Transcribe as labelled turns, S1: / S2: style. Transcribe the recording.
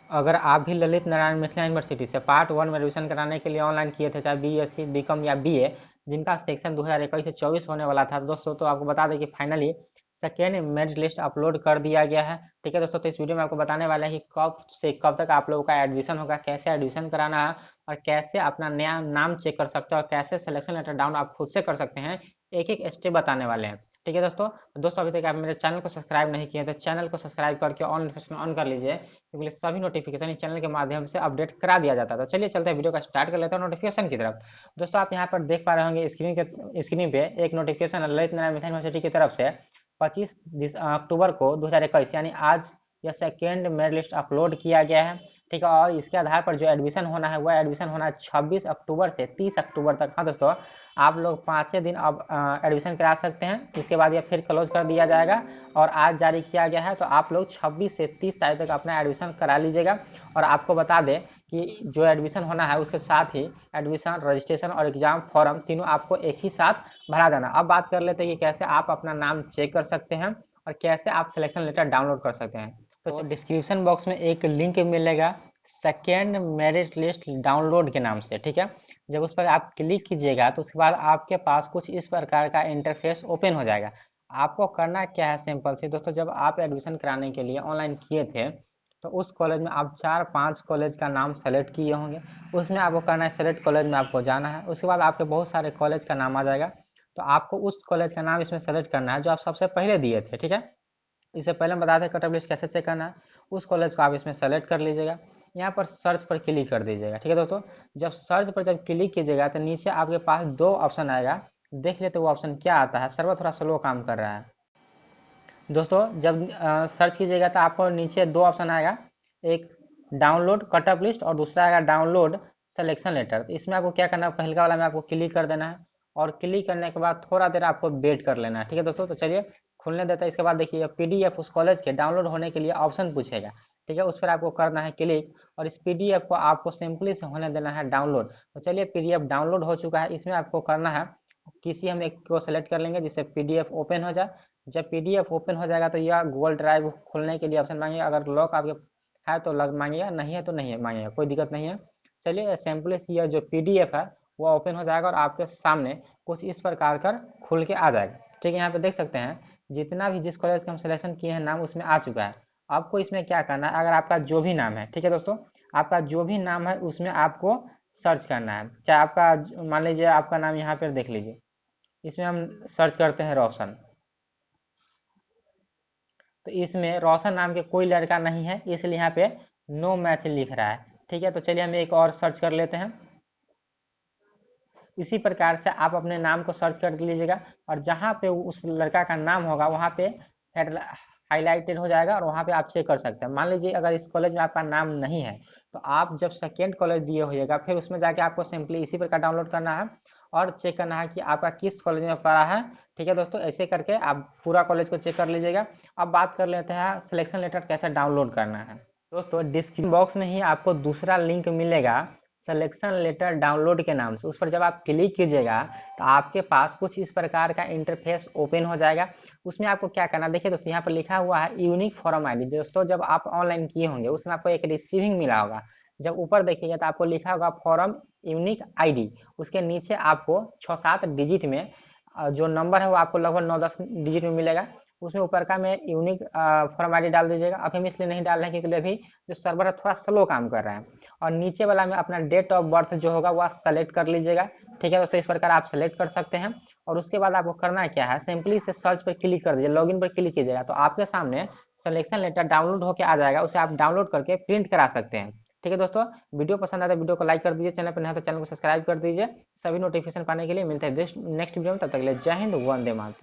S1: अगर आप भी ललित नारायण मिथिला यूनिवर्सिटी से पार्ट 1 में एडमिशन कराने के लिए ऑनलाइन किए थे, चाहे बीएससी, बीकॉम या बीए, जिनका सेक्शन 2021 से 24 होने वाला था दोस्तों, तो आपको बता दें कि finally second merit list upload कर दिया गया है। ठीक है दोस्तों, तो इस वीडियो में आपको बताने वाले हैं कि कब से कब तक आप लोगों का एडमिशन होगा, कैसे एडमिशन कराना है और कैसे अपना नया नाम चेक कर सकते हैं और कैसे सिलेक्शन लेटर डाउन आप खुद से कर सकते हैं। एक एक स्टेप बताने वाले हैं। ठीक है दोस्तों अभी तक आप मेरे चैनल को सब्सक्राइब नहीं किए तो चैनल को सब्सक्राइब करके ऑन नोटिफिकेशन ऑन कर लीजिए, क्योंकि सभी नोटिफिकेशन इस चैनल के माध्यम से अपडेट करा दिया जाता है। तो चलिए चलते हैं, वीडियो का स्टार्ट कर लेते हैं नोटिफिकेशन की तरफ। दोस्तों आप यहाँ पर देख पा रहे होंगे स्क्रीन पे एक नोटिफिकेशन ललित नारायण मिथिला यूनिवर्सिटी की तरफ से 25 अक्टूबर को 2021 यानी आज यह सेकेंड मेरिट लिस्ट अपलोड किया गया है। ठीक है, और इसके आधार पर जो एडमिशन होना है वह एडमिशन होना है 26 अक्टूबर से 30 अक्टूबर तक। हाँ दोस्तों, आप लोग 5 दिन अब एडमिशन करा सकते हैं, इसके बाद यह फिर क्लोज कर दिया जाएगा और आज जारी किया गया है। तो आप लोग 26 से 30 तारीख तक अपना एडमिशन करा लीजिएगा। और आपको बता दें कि जो एडमिशन होना है उसके साथ ही एडमिशन, रजिस्ट्रेशन और एग्जाम फॉर्म तीनों आपको एक ही साथ भरा देना। अब बात कर लेते हैं कि कैसे आप अपना नाम चेक कर सकते हैं और कैसे आप सिलेक्शन लेटर डाउनलोड कर सकते हैं। तो डिस्क्रिप्शन बॉक्स में एक लिंक मिलेगा सेकेंड मेरिट लिस्ट डाउनलोड के नाम से। ठीक है, जब उस पर आप क्लिक कीजिएगा तो उसके बाद आपके पास कुछ इस प्रकार का इंटरफेस ओपन हो जाएगा। आपको करना क्या है, सिंपल से दोस्तों, जब आप एडमिशन कराने के लिए ऑनलाइन किए थे तो उस कॉलेज में आप 4-5 कॉलेज का नाम सेलेक्ट किए होंगे। उसमें आपको करना है सेलेक्ट कॉलेज में आपको जाना है। उसके बाद आपके बहुत सारे कॉलेज का नाम आ जाएगा, तो आपको उस कॉलेज का नाम इसमें सेलेक्ट करना है जो आप सबसे पहले दिए थे। ठीक है, इससे पहले हम बताते हैं कट ऑफ लिस्ट कैसे चेक करना है। उस कॉलेज को आप इसमें सेलेक्ट कर लीजिएगा, यहाँ पर सर्च पर क्लिक कर दीजिएगा। ठीक है दोस्तों, जब सर्च पर जब क्लिक कीजिएगा तो नीचे आपके पास 2 ऑप्शन आएगा, देख लेते वो ऑप्शन क्या आता है। सर्वर थोड़ा स्लो काम कर रहा है दोस्तों। जब सर्च कीजिएगा तो आपको नीचे 2 ऑप्शन आएगा, एक डाउनलोड कट ऑफ लिस्ट और दूसरा आएगा डाउनलोड सिलेक्शन लेटर। तो इसमें आपको क्या करना है, पहले वाला में आपको क्लिक कर देना है और क्लिक करने के बाद थोड़ा देर आपको वेट कर लेना है। ठीक है दोस्तों, तो चलिए खुलने देता है। इसके बाद देखिए पीडीएफ उस कॉलेज के डाउनलोड होने के लिए ऑप्शन पूछेगा। ठीक है, उस पर आपको करना है क्लिक और इस पीडीएफ को आपको सिंपली से होने देना है डाउनलोड। तो चलिए पीडीएफ डाउनलोड हो चुका है। इसमें आपको करना है किसी हम एक को सेलेक्ट कर लेंगे जिससे पीडीएफ ओपन हो जाए। जब पीडीएफ ओपन हो जाएगा तो यह गूगल ड्राइव खोलने के लिए ऑप्शन मांगेगा। अगर लॉक आपके है तो लग मांगेगा, नहीं है तो नहीं मांगेगा, कोई दिक्कत नहीं है। चलिए सिंपली से यह जो पीडीएफ है वो ओपन हो जाएगा और आपके सामने कुछ इस प्रकार कर खुल के आ जाएगा। ठीक है, यहाँ पे देख सकते हैं जितना भी जिस कॉलेज का हम सिलेक्शन किए हैं नाम उसमें आ चुका है। आपको इसमें क्या करना है, अगर आपका जो भी नाम है, ठीक है दोस्तों, आपका जो भी नाम है उसमें आपको सर्च करना है। चाहे आपका मान लीजिए आपका नाम यहाँ पर देख लीजिए, इसमें हम सर्च करते हैं रोशन, तो इसमें रोशन नाम के कोई लड़का नहीं है, इसलिए यहाँ पे नो मैच लिख रहा है। ठीक है, तो चलिए हम एक और सर्च कर लेते हैं। इसी प्रकार से आप अपने नाम को सर्च कर लीजिएगा और जहाँ पे उस लड़का का नाम होगा वहाँ पे हाईलाइटेड हो जाएगा और वहाँ पे आप चेक कर सकते हैं। मान लीजिए अगर इस कॉलेज में आपका नाम नहीं है तो आप जब सेकेंड कॉलेज दिए होइएगा फिर उसमें जाके आपको सिंपली इसी प्रकार डाउनलोड करना है और चेक करना है कि आपका किस कॉलेज में पढ़ा है। ठीक है दोस्तों, ऐसे करके आप पूरा कॉलेज को चेक कर लीजिएगा। अब बात कर लेते हैं सिलेक्शन लेटर कैसे डाउनलोड करना है। दोस्तों डिस्क्रिप्शन बॉक्स में ही आपको दूसरा लिंक मिलेगा सिलेक्शन लेटर डाउनलोड के नाम से। उस पर जब आप क्लिक कीजिएगा तो आपके पास कुछ इस प्रकार का इंटरफेस ओपन हो जाएगा। उसमें आपको क्या करना है, देखिए दोस्तों यहाँ पर लिखा हुआ है यूनिक फॉर्म आईडी। दोस्तों जब आप ऑनलाइन किए होंगे उसमें आपको एक रिसीविंग मिला होगा, जब ऊपर देखिएगा तो आपको लिखा होगा फॉर्म यूनिक आईडी। उसके नीचे आपको 6-7 डिजिट में जो नंबर है वो आपको लगभग 9-10 डिजिट में मिलेगा। उसमें ऊपर का में यूनिक फॉर्म आईडी डाल दीजिएगा। अभी हम इसलिए नहीं डाल रहे हैं क्योंकि अभी जो सर्वर है थोड़ा स्लो काम कर रहा है। और नीचे वाला में अपना डेट ऑफ बर्थ जो होगा वह सेलेक्ट कर लीजिएगा। ठीक है दोस्तों, इस प्रकार आप सेलेक्ट कर सकते हैं। और उसके बाद आपको करना क्या है, सिंपली से सर्च पर क्लिक कर दीजिए, लॉगिन पर क्लिक कीजिएगा तो आपके सामने सिलेक्शन लेटर डाउनलोड होकर आ जाएगा। उसे आप डाउनलोड करके प्रिंट करा सकते हैं। ठीक है दोस्तों, वीडियो पसंद आए तो वीडियो को लाइक कर दीजिए, चैनल पर नया तो चैनल को सब्सक्राइब कर दीजिए। सभी नोटिफिकेशन पाने के लिए मिलते हैं नेक्स्ट वीडियो में, तब तक के लिए जय हिंद, वंदे मातरम।